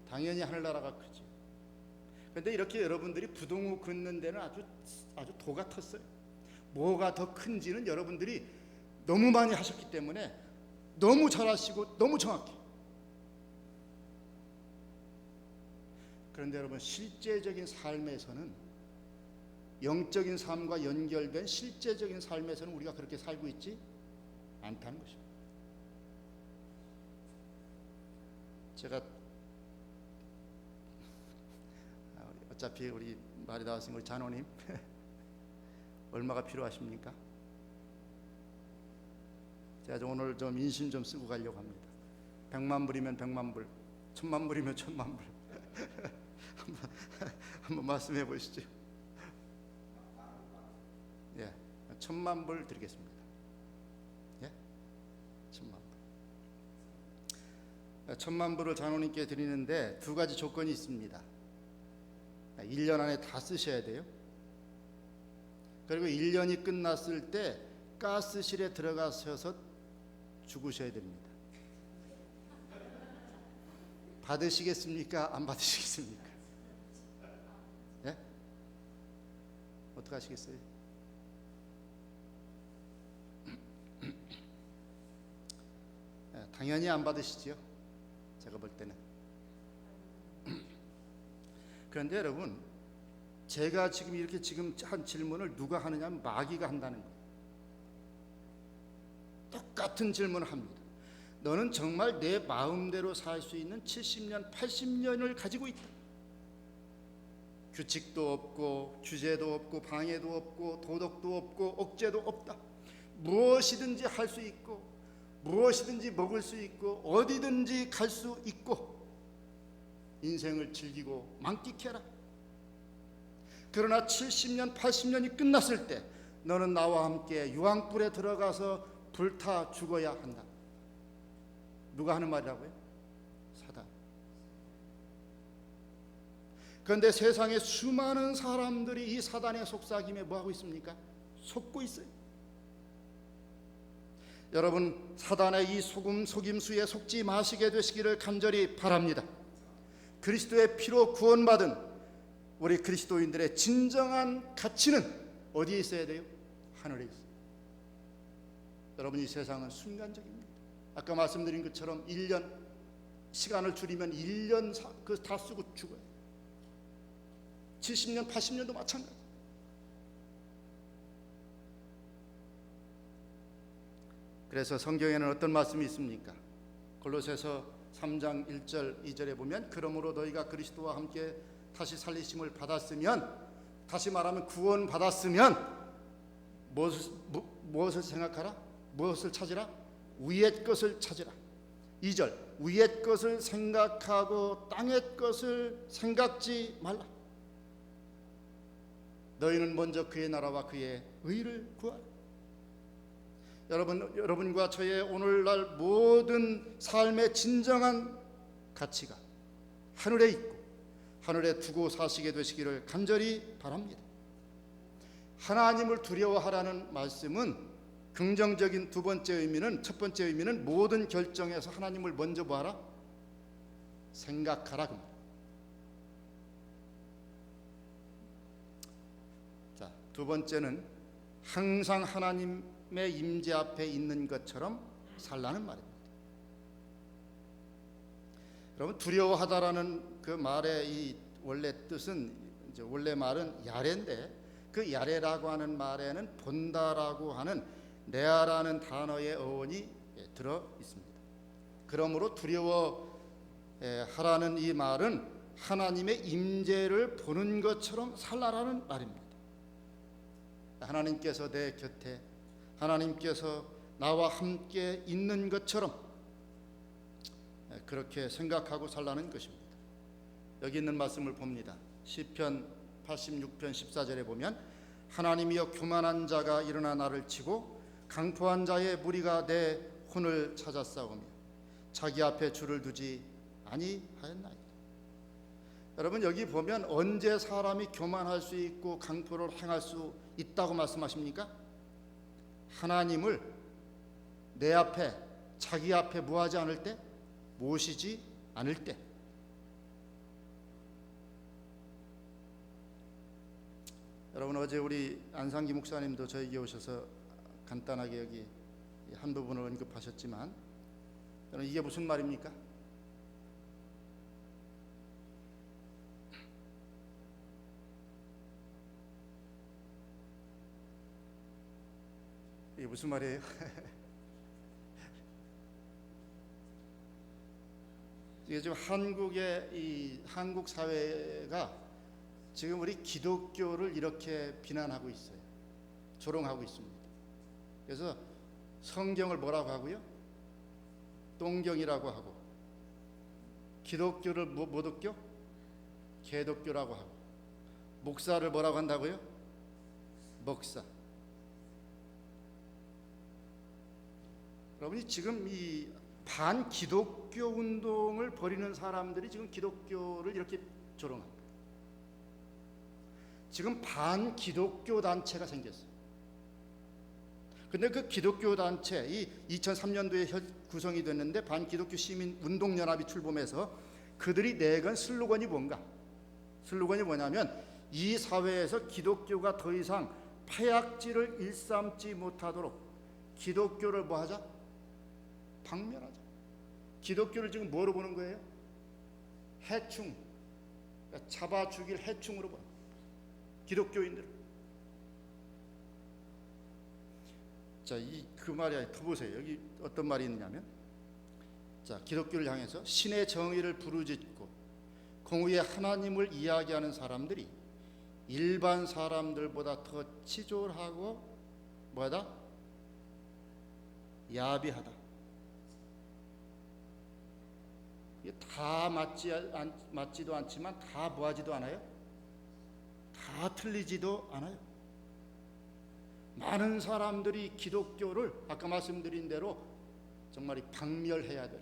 당연히 하늘나라가 크죠. 그런데 이렇게 여러분들이 부동호 긋는 데는 아주 도 같았어요. 뭐가 더 큰지는 여러분들이 너무 많이 하셨기 때문에 너무 잘하시고 너무 정확해. 그런데 여러분, 실제적인 삶에서는, 영적인 삶과 연결된 실제적인 삶에서는 우리가 그렇게 살고 있지 않다는 것입니다. 제가 어차피 우리 말이 나왔으니 우리 장로님 얼마가 필요하십니까? 제가 오늘 좀 인심 좀 쓰고 가려고 합니다. 100만 불이면 100만 불, 1000만 불이면 1000만 불. 한번 말씀해 보시죠. 예, 1000만 불 드리겠습니다. 예, 1000만 불. 1000만 불을 장로님께 드리는데 두 가지 조건이 있습니다. 1년 안에 다 쓰셔야 돼요. 그리고 1년이 끝났을 때 가스실에 들어가셔서 죽으셔야 됩니다. 받으시겠습니까? 안 받으시겠습니까? 예? 어떻게 하시겠어요? 당연히 안 받으시지요. 제가 볼 때는. 그런데 여러분, 제가 지금 이렇게 한 질문을 누가 하느냐면 마귀가 한다는 거예요. 똑같은 질문을 합니다. 너는 정말 내 마음대로 살 수 있는 70년, 80년을 가지고 있다. 규칙도 없고 규제도 없고 방해도 없고 도덕도 없고 억제도 없다. 무엇이든지 할 수 있고 무엇이든지 먹을 수 있고 어디든지 갈 수 있고 인생을 즐기고 만끽해라. 그러나 70년, 80년이 끝났을 때 너는 나와 함께 유황불에 들어가서 불타 죽어야 한다. 누가 하는 말이라고요? 사단. 그런데 세상에 수많은 사람들이 이 사단의 속삭임에 뭐하고 있습니까? 속고 있어요. 여러분, 사단의 이 속임수에 속지 마시게 되시기를 간절히 바랍니다. 그리스도의 피로 구원받은 우리 그리스도인들의 진정한 가치는 어디에 있어야 돼요? 하늘에 있어요. 여러분, 이 세상은 순간적입니다. 아까 말씀드린 것처럼 1년 시간을 줄이면 1년 다 쓰고 죽어요. 70년, 80년도 마찬가지. 그래서 성경에는 어떤 말씀이 있습니까? 골로새서 3장 1절 2절에 보면 그러므로 너희가 그리스도와 함께 다시 살리심을 받았으면, 다시 말하면 구원 받았으면 무엇을 생각하라? 무엇을 찾으라? 위의 것을 찾으라. 2절 위의 것을 생각하고 땅의 것을 생각지 말라. 너희는 먼저 그의 나라와 그의 의를 구하라. 여러분과 저의 오늘날 모든 삶의 진정한 가치가 하늘에 있고 하늘에 두고 사시게 되시기를 간절히 바랍니다. 하나님을 두려워하라는 말씀은 긍정적인 첫 번째 의미는 모든 결정에서 하나님을 먼저 뭐하라? 생각하라. 자, 두 번째는 항상 하나님의 임재 앞에 있는 것처럼 살라는 말입니다. 여러분, 두려워하다라는 그 말의 이 원래 뜻은, 원래 말은 야레인데, 그 야레라고 하는 말에는 본다라고 하는 네아라는 단어의 어원이 들어 있습니다. 그러므로 두려워하라는 이 말은 하나님의 임재를 보는 것처럼 살라라는 말입니다. 하나님께서 내 곁에, 하나님께서 나와 함께 있는 것처럼 그렇게 생각하고 살라는 것입니다. 여기 있는 말씀을 봅니다. 시편 86편 14절에 보면 하나님이여 교만한 자가 일어나 나를 치고 강포한 자의 무리가 내 혼을 찾아싸우며 자기 앞에 줄을 두지 아니하였나이다. 여러분, 여기 보면 언제 사람이 교만할 수 있고 강포를 행할 수 있다고 말씀하십니까? 하나님을 내 앞에, 자기 앞에 뭐하지 않을 때? 모시지 않을 때. 여러분, 어제 우리 안상기 목사님도 저에게 오셔서 간단하게 여기 한 부분을 언급하셨지만, 여러분, 이게 무슨 말입니까? 이게 무슨 말이에요? 이게 지금 한국 사회가 지금 우리 기독교를 이렇게 비난하고 있어요. 조롱하고 있습니다. 그래서 성경을 뭐라고 하고요? 똥경이라고 하고, 기독교를 모독교? 개독교라고 하고, 목사를 뭐라고 한다고요? 먹사. 여러분이 지금 이 반기독교 운동을 벌이는 사람들이 지금 기독교를 이렇게 조롱합니다. 지금 반기독교 단체가 생겼어요. 근데 그 기독교 단체, 이 2003년도에 구성이 됐는데 반기독교 시민 운동연합이 출범해서 그들이 내건 슬로건이 뭔가? 슬로건이 뭐냐면 이 사회에서 기독교가 더 이상 폐악질을 일삼지 못하도록 기독교를 뭐하자? 박멸하자. 기독교를 지금 뭐로 보는 거예요? 해충, 잡아 죽일 해충으로 보는 거예요. 기독교인들. 자, 그 말이 더 보세요. 여기 어떤 말이 있냐면, 자, 기독교를 향해서 신의 정의를 부르짖고 공의의 하나님을 이야기하는 사람들이 일반 사람들보다 더 치졸하고 뭐다? 야비하다. 이게 다 맞지도 않지만 다 뭐하지도 않아요? 다 틀리지도 않아요. 많은 사람들이 기독교를 아까 말씀드린 대로 정말 박멸해야 될,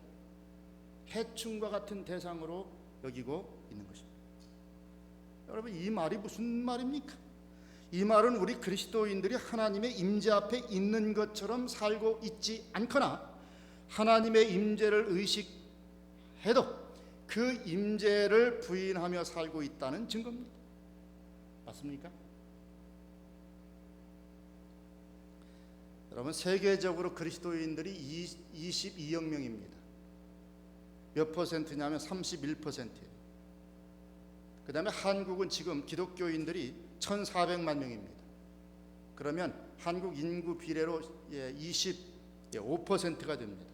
해충과 같은 대상으로 여기고 있는 것입니다. 여러분, 이 말이 무슨 말입니까? 이 말은 우리 그리스도인들이 하나님의 임재 앞에 있는 것처럼 살고 있지 않거나 하나님의 임재를 의식해도 그 임재를 부인하며 살고 있다는 증거입니다. 맞습니까? 여러분, 세계적으로 그리스도인들이 22억 명입니다. 몇 퍼센트냐면 31%예요. 그 다음에 한국은 지금 기독교인들이 1,400만 명입니다. 그러면 한국 인구 비례로 25%가 됩니다.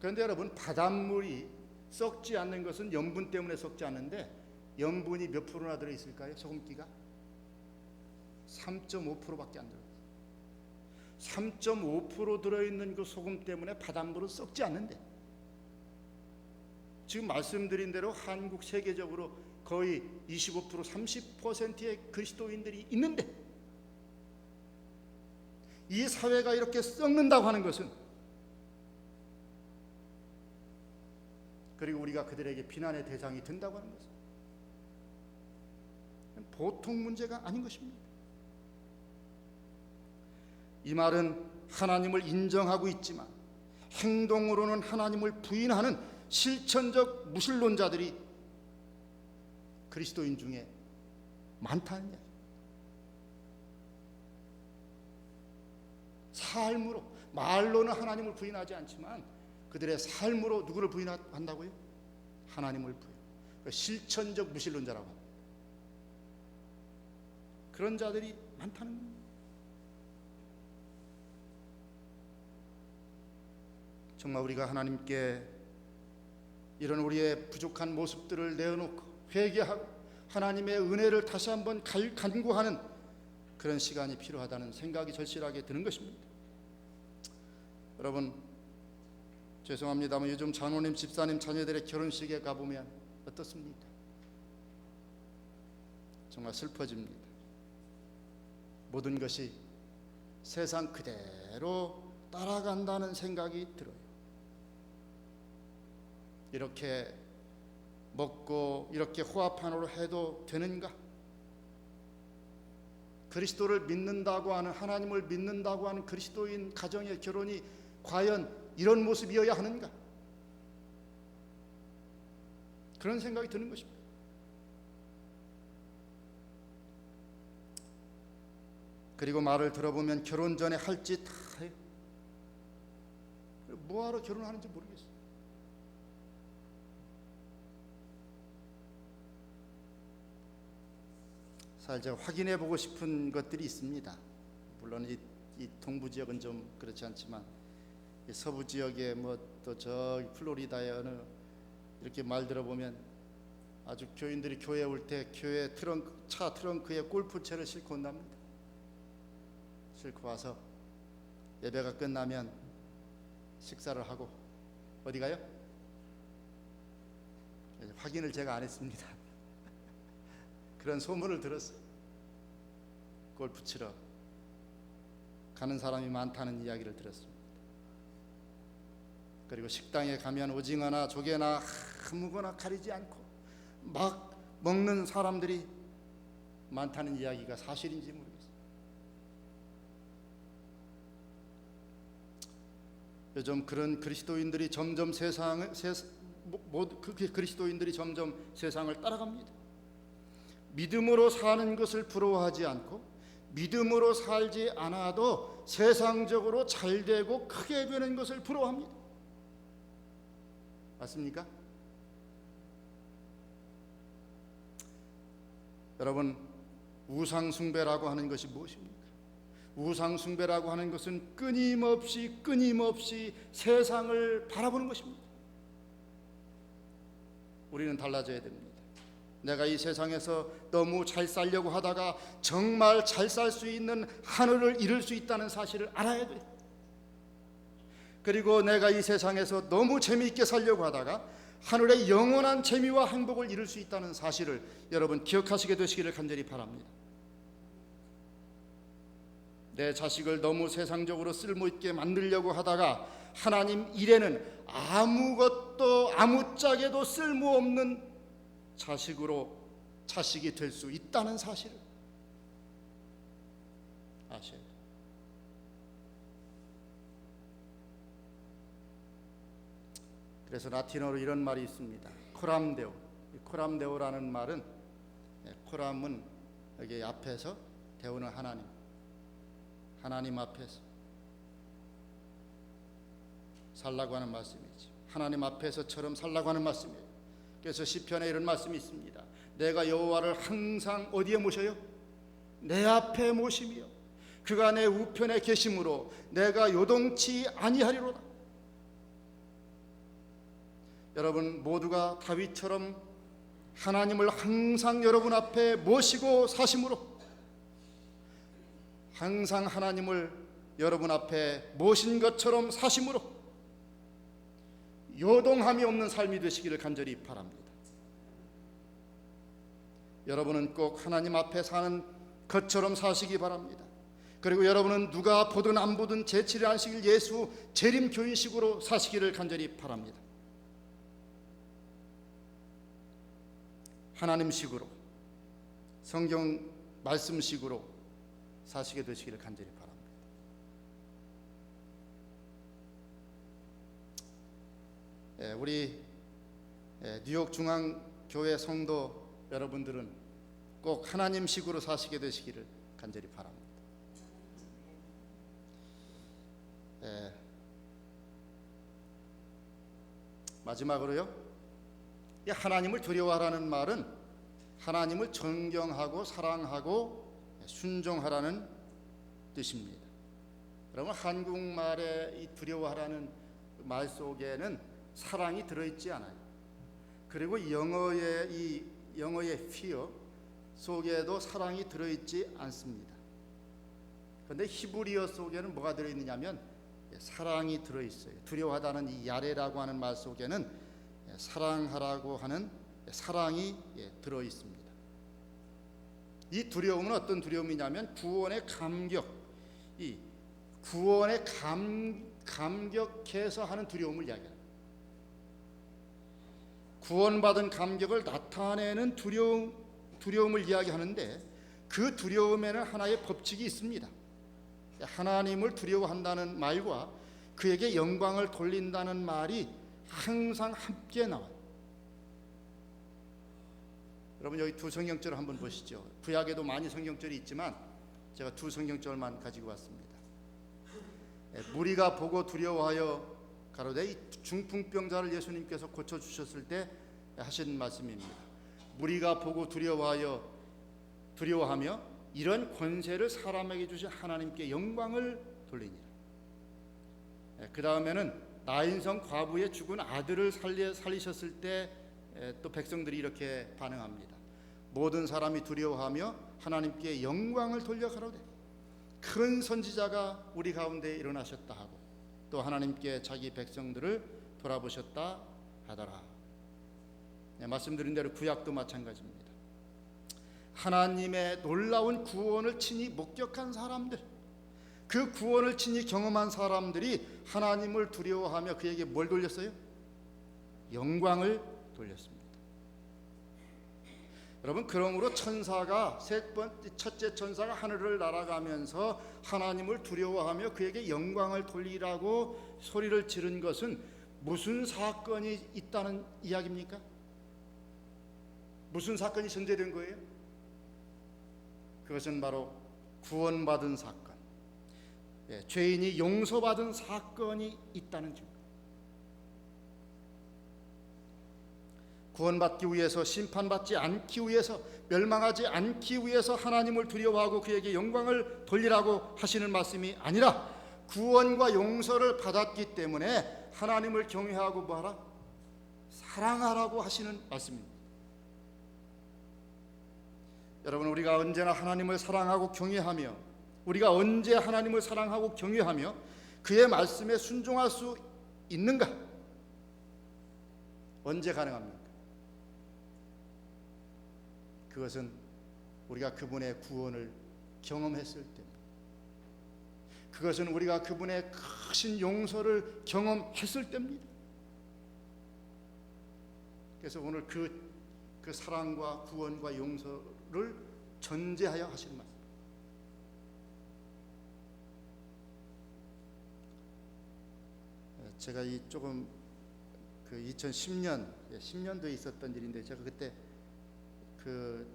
그런데 여러분, 바닷물이 썩지 않는 것은 염분 때문에 썩지 않는데 염분이 몇 프로나 들어있을까요? 소금기가 3.5%밖에 안 들어있어요. 3.5% 들어있는 그 소금 때문에 바닷물은 썩지 않는데, 지금 말씀드린 대로 한국 세계적으로 거의 25% 30%의 그리스도인들이 있는데 이 사회가 이렇게 썩는다고 하는 것은, 그리고 우리가 그들에게 비난의 대상이 된다고 하는 것은 보통 문제가 아닌 것입니다. 이 말은 하나님을 인정하고 있지만 행동으로는 하나님을 부인하는 실천적 무신론자들이 그리스도인 중에 많다는 이야기. 삶으로, 말로는 하나님을 부인하지 않지만 그들의 삶으로 누구를 부인한다고요? 하나님을 부인. 그러니까 실천적 무신론자라고 합니다. 그런 자들이 많다는 겁니다. 정말 우리가 하나님께 이런 우리의 부족한 모습들을 내어놓고 회개하고 하나님의 은혜를 다시 한번 간구하는 그런 시간이 필요하다는 생각이 절실하게 드는 것입니다. 여러분, 죄송합니다만 요즘 장로님, 집사님 자녀들의 결혼식에 가보면 어떻습니까? 정말 슬퍼집니다. 모든 것이 세상 그대로 따라간다는 생각이 들어요. 이렇게 먹고 이렇게 호합판으로 해도 되는가? 그리스도를 믿는다고 하는, 하나님을 믿는다고 하는 그리스도인 가정의 결혼이 과연 이런 모습이어야 하는가? 그런 생각이 드는 것입니다. 그리고 말을 들어보면 결혼 전에 할 짓 다 해요. 뭐하러 결혼하는지 모르겠어요. 사실 제가 확인해보고 싶은 것들이 있습니다. 물론 이 동부 지역은 좀 그렇지 않지만 이 서부 지역에 뭐 또 저 플로리다에 어느 이렇게 말 들어보면 아주 교인들이 교회 올 때 교회 차 트렁크에 골프채를 싣고 온답니다. 싣고 와서 예배가 끝나면 식사를 하고 어디 가요? 확인을 제가 안 했습니다. 그런 소문을 들었어요. 골프 치러 가는 사람이 많다는 이야기를 들었습니다. 그리고 식당에 가면 오징어나 조개나 아무거나 가리지 않고 막 먹는 사람들이 많다는 이야기가 사실인지 모르겠어요. 요즘 그런 그리스도인들이 점점 그리스도인들이 점점 세상을 따라갑니다. 믿음으로 사는 것을 부러워하지 않고 믿음으로 살지 않아도 세상적으로 잘되고 크게 되는 것을 부러워합니다. 맞습니까? 여러분, 우상숭배라고 하는 것이 무엇입니까? 우상숭배라고 하는 것은 끊임없이 세상을 바라보는 것입니다. 우리는 달라져야 됩니다. 내가 이 세상에서 너무 잘 살려고 하다가 정말 잘 살 수 있는 하늘을 이룰 수 있다는 사실을 알아야 돼요. 그리고 내가 이 세상에서 너무 재미있게 살려고 하다가 하늘의 영원한 재미와 행복을 이룰 수 있다는 사실을 여러분 기억하시게 되시기를 간절히 바랍니다. 내 자식을 너무 세상적으로 쓸모있게 만들려고 하다가 하나님 일에는 아무것도 아무짝에도 쓸모없는 자식으로 자식이 될 수 있다는 사실을 아셔야 돼요. 그래서 라틴어로 이런 말이 있습니다. 코람데오. 코람데오라는 말은, 코람은 여기 앞에서, 데오는 하나님 앞에서 살라고 하는 말씀이지. 하나님 앞에서처럼 살라고 하는 말씀이에요. 그래서 시편에 이런 말씀이 있습니다. 내가 여호와를 항상 어디에 모셔요? 내 앞에 모시며 그가 내 우편에 계심으로 내가 요동치 아니하리로다. 여러분 모두가 다윗처럼 하나님을 항상 여러분 앞에 모시고 사심으로, 항상 하나님을 여러분 앞에 모신 것처럼 사심으로 요동함이 없는 삶이 되시기를 간절히 바랍니다. 여러분은 꼭 하나님 앞에 사는 것처럼 사시기 바랍니다. 그리고 여러분은 누가 보든 안 보든 제7일 안식일 예수 재림 교인식으로 사시기를 간절히 바랍니다. 하나님식으로, 성경 말씀식으로 사시게 되시기를 간절히 바랍니다. 우리 뉴욕 중앙교회 성도 여러분들은 꼭 하나님식으로 사시게 되시기를 간절히 바랍니다. 마지막으로요, 이 하나님을 두려워하라는 말은 하나님을 존경하고 사랑하고 순종하라는 뜻입니다. 여러분 한국말의 이 두려워하라는 말 속에는 사랑이 들어있지 않아요. 그리고 영어의 fear 속에도 사랑이 들어있지 않습니다. 그런데 히브리어 속에는 뭐가 들어있느냐면 사랑이 들어있어요. 두려워하다는 이 야레라고 하는 말 속에는 사랑하라고 하는 사랑이 들어있습니다. 이 두려움은 어떤 두려움이냐면 구원의 감격, 이 구원의 감격해서 하는 두려움을 이야기합니다. 구원받은 감격을 나타내는 두려움을 이야기하는데, 그 두려움에는 하나의 법칙이 있습니다. 하나님을 두려워한다는 말과 그에게 영광을 돌린다는 말이 항상 함께 나와요. 여러분 여기 두 성경절을 한번 보시죠. 구약에도 많이 성경절이 있지만 제가 두 성경절만 가지고 왔습니다. 무리가 보고 두려워하여 가로되, 이 중풍병자를 예수님께서 고쳐주셨을 때 하신 말씀입니다. 무리가 보고 두려워하며 이런 권세를 사람에게 주신 하나님께 영광을 돌리니라. 그 다음에는 나인성 과부의 죽은 아들을 살리셨을 때 또 백성들이 이렇게 반응합니다. 모든 사람이 두려워하며 하나님께 영광을 돌려 가로되, 큰 선지자가 우리 가운데 일어나셨다 하고 또 하나님께 자기 백성들을 돌아보셨다 하더라. 말씀드린 대로 구약도 마찬가지입니다. 하나님의 놀라운 구원을 친히 목격한 사람들, 그 구원을 친히 경험한 사람들이 하나님을 두려워하며 그에게 뭘 돌렸어요? 영광을 돌렸습니다. 여러분 그러므로 천사가 첫째 천사가 하늘을 날아가면서 하나님을 두려워하며 그에게 영광을 돌리라고 소리를 지른 것은 무슨 사건이 있다는 이야기입니까? 무슨 사건이 전제된 거예요? 그것은 바로 구원받은 사건, 죄인이 용서받은 사건이 있다는 증거. 구원받기 위해서, 심판받지 않기 위해서, 멸망하지 않기 위해서 하나님을 두려워하고 그에게 영광을 돌리라고 하시는 말씀이 아니라, 구원과 용서를 받았기 때문에 하나님을 경외하고 뭐하라? 사랑하라고 하시는 말씀입니다. 여러분 우리가 언제나 하나님을 사랑하고 경외하며, 우리가 언제 하나님을 사랑하고 경외하며 그의 말씀에 순종할 수 있는가? 언제 가능합니까? 그것은 우리가 그분의 구원을 경험했을 때입니다. 그것은 우리가 그분의 크신 용서를 경험했을 때입니다. 그래서 오늘 그 그 사랑과 구원과 용서를 전제하여 하시는 말씀. 제가 이 조금 그 10년도에 있었던 일인데, 제가 그때 그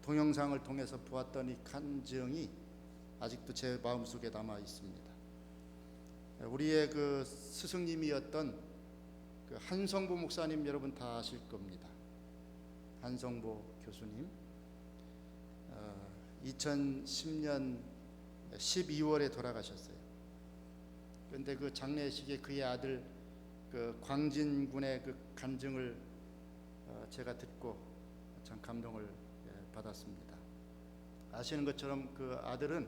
동영상을 통해서 보았던 이 간증이 아직도 제 마음속에 남아 있습니다. 우리의 그 스승님이었던 그 한성보 목사님, 여러분 다 아실 겁니다. 한성보 교수님, 2010년 12월에 돌아가셨어요. 그런데 그 장례식에 그의 아들 그 광진 군의 그 간증을 제가 듣고 참 감동을 받았습니다. 아시는 것처럼 그 아들은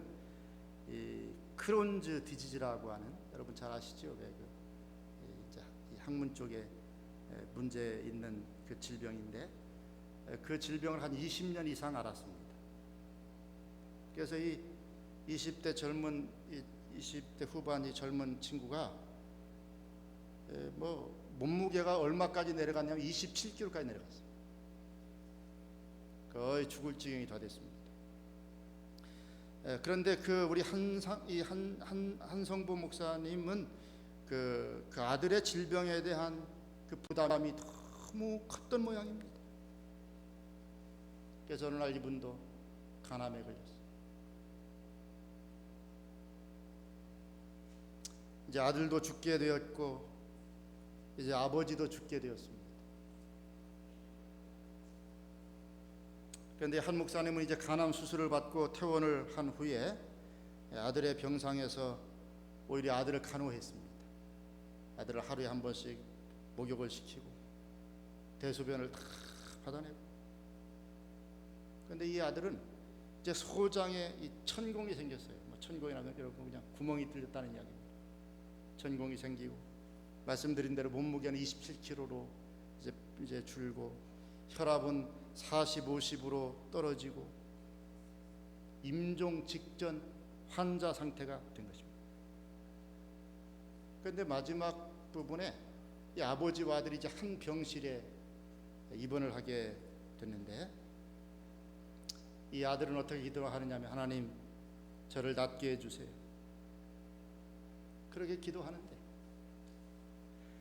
이 크론즈 디지즈라고 하는, 여러분 잘 아시죠? 이 항문 쪽에 문제 있는 그 질병인데, 그 질병을 한 20년 이상 앓았습니다. 그래서 이 20대 후반 이 젊은 친구가 몸무게가 얼마까지 내려갔냐면 27kg까지 내려갔어요. 거의 죽을 지경이 다 됐습니다. 그런데 그 우리 한성보 목사님은 그 아들의 질병에 대한 그 부담이 너무 컸던 모양입니다. 그래서 어느 날 이분도 간암에 걸렸어요. 이제 아들도 죽게 되었고, 이제 아버지도 죽게 되었습니다. 그런데 한 목사님은 이제 간암 수술을 받고 퇴원을 한 후에 아들의 병상에서 오히려 아들을 간호했습니다. 아들을 하루에 한 번씩 목욕을 시키고 대소변을 다 받아내고. 그런데 이 아들은 이제 소장에 이 천공이 생겼어요. 천공이라면 여러분 그냥 구멍이 뚫렸다는 이야기입니다. 천공이 생기고, 말씀드린 대로 몸무게는 27kg로 이제 줄고, 혈압은 40, 50으로 떨어지고, 임종 직전 환자 상태가 된 것입니다. 그런데 마지막 부분에 이 아버지와 아들이 이제 한 병실에 입원을 하게 됐는데, 이 아들은 어떻게 기도하느냐면, 하나님 저를 낫게 해주세요. 그렇게 기도하는데,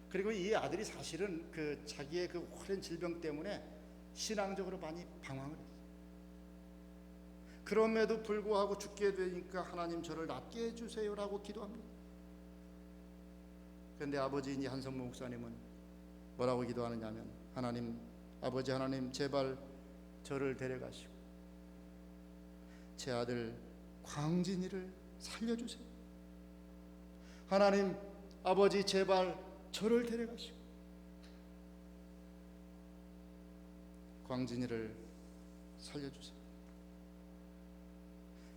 그리고 이 아들이 사실은 그 자기의 그 오랜 질병 때문에 신앙적으로 많이 방황을 했어요. 그럼에도 불구하고 죽게 되니까 하나님 저를 낫게 해주세요라고 기도합니다. 그런데 아버지인 한성모 목사님은 뭐라고 기도하느냐면, 하나님, 아버지 하나님 제발 저를 데려가시고 제 아들 광진이를 살려주세요. 하나님 아버지 제발 저를 데려가시고 광진이를 살려주세요.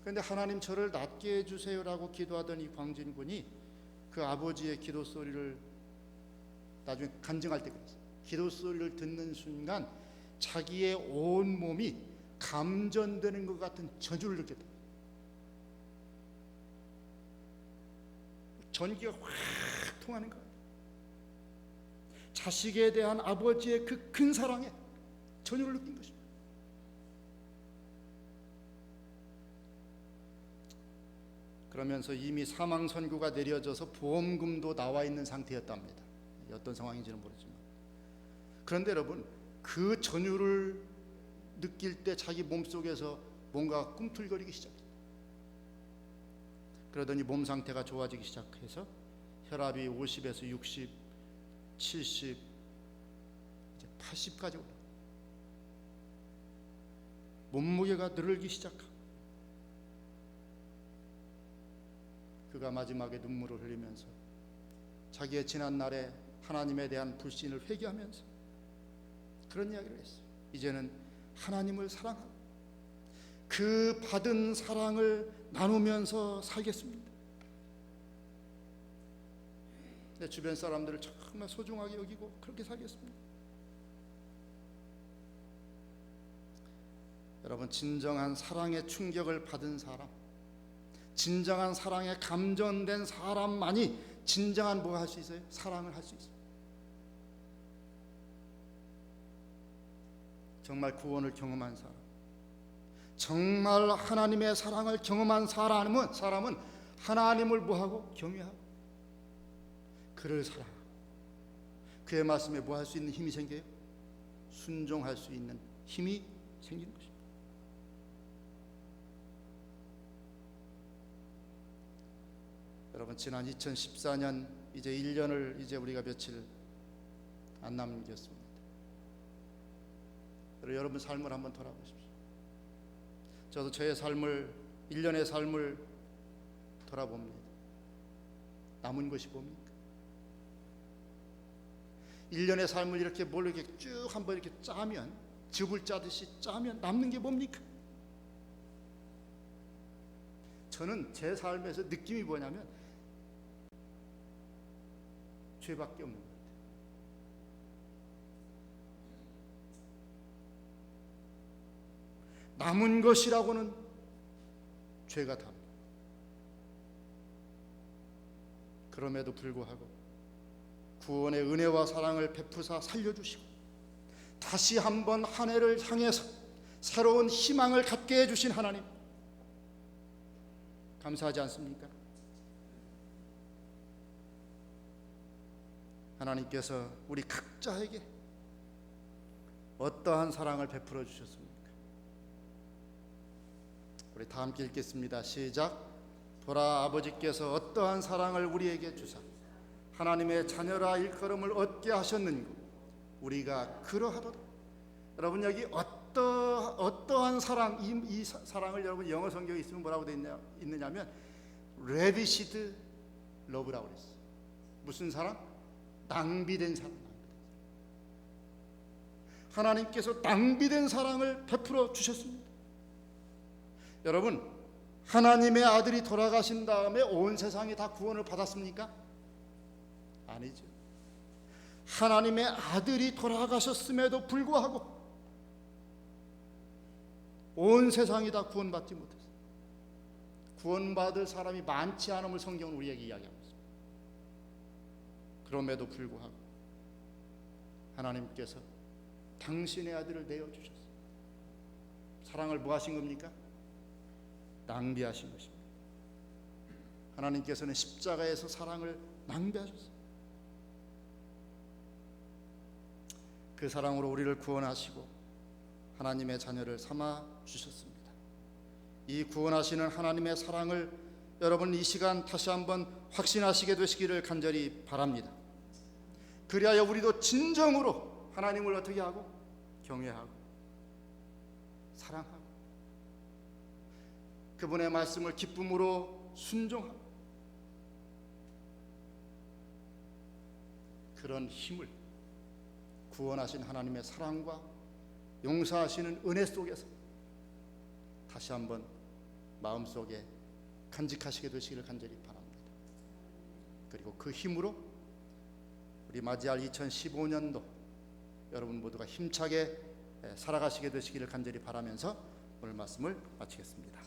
그런데 하나님 저를 낫게 해주세요라고 기도하던 이 광진군이 그 아버지의 기도 소리를 나중에 간증할 때 그랬어요. 기도 소리를 듣는 순간 자기의 온 몸이 감전되는 것 같은 저주를 느꼈다. 전기가 확 통하는 거예요. 자식에 대한 아버지의 그 큰 사랑에 전율을 느낀 것입니다. 그러면서 이미 사망 선고가 내려져서 보험금도 나와 있는 상태였답니다. 어떤 상황인지는 모르지만, 그런데 여러분 그 전율을 느낄 때 자기 몸속에서 뭔가 꿈틀거리기 시작해요. 그러더니 몸 상태가 좋아지기 시작해서 혈압이 50에서 60, 70, 이제 80까지 올라. 몸무게가 늘기 시작하고, 그가 마지막에 눈물을 흘리면서 자기의 지난 날에 하나님에 대한 불신을 회개하면서 그런 이야기를 했어요. 이제는 하나님을 사랑하고 그 받은 사랑을 나누면서 살겠습니다. 내 주변 사람들을 정말 소중하게 여기고 그렇게 살겠습니다. 여러분, 진정한 사랑의 충격을 받은 사람, 진정한 사랑에 감전된 사람만이 진정한 뭐 할 수 있어요? 사랑을 할 수 있어요. 정말 구원을 경험한 사람, 정말 하나님의 사랑을 경험한 사람은 하나님을 뭐하고? 경외하고 그를 사랑하고 그의 말씀에 뭐 할 수 있는 힘이 생겨요? 순종할 수 있는 힘이 생기는 것입니다. 여러분, 지난 2014년 이제 1년을 이제 우리가 며칠 안 남겼습니다. 여러분 삶을 한번 돌아보십시오. 저도 저의 삶을, 1년의 삶을 돌아봅니다. 남은 것이 뭡니까? 1년의 삶을 이렇게 뭘 이렇게 쭉 한번 이렇게 짜면, 즙을 짜듯이 짜면 남는 게 뭡니까? 저는 제 삶에서 느낌이 뭐냐면 죄밖에 없는 것 같아요. 남은 것이라고는 죄가 답니다. 그럼에도 불구하고 구원의 은혜와 사랑을 베푸사 살려주시고 다시 한번 한 해를 향해서 새로운 희망을 갖게 해주신 하나님, 감사하지 않습니까? 하나님께서 우리 각자에게 어떠한 사랑을 베풀어 주셨습니까? 우리 다 함께 읽겠습니다. 시작. 보라, 아버지께서 어떠한 사랑을 우리에게 주사 하나님의 자녀라 일컬음을 얻게 하셨는고 우리가 그러하도다. 여러분, 여기 어떠한 사랑, 이 사랑을 여러분 영어 성경에 있으면 뭐라고 되어 있느냐면 lavished love라고 그랬어요. 무슨 사랑? 낭비된 사랑. 하나님께서 낭비된 사랑을 베풀어 주셨습니다. 여러분, 하나님의 아들이 돌아가신 다음에 온 세상이 다 구원을 받았습니까? 아니죠. 하나님의 아들이 돌아가셨음에도 불구하고 온 세상이 다 구원받지 못했어요. 구원받을 사람이 많지 않음을 성경은 우리에게 이야기하고 있습니다. 그럼에도 불구하고 하나님께서 당신의 아들을 내어주셨어요. 사랑을 뭐 하신 겁니까? 낭비하신 것입니다. 하나님께서는 십자가에서 사랑을 낭비하셨어요. 그 사랑으로 우리를 구원하시고 하나님의 자녀를 삼아 주셨습니다. 이 구원하시는 하나님의 사랑을 여러분 이 시간 다시 한번 확신하시게 되시기를 간절히 바랍니다. 그리하여 우리도 진정으로 하나님을 어떻게 하고? 경외하고 사랑하고 그분의 말씀을 기쁨으로 순종하고 그런 힘을 구원하신 하나님의 사랑과 용서하시는 은혜 속에서 다시 한번 마음속에 간직하시게 되시기를 간절히 바랍니다. 그리고 그 힘으로 우리 맞이할 2015년도 여러분 모두가 힘차게 살아가시게 되시기를 간절히 바라면서 오늘 말씀을 마치겠습니다.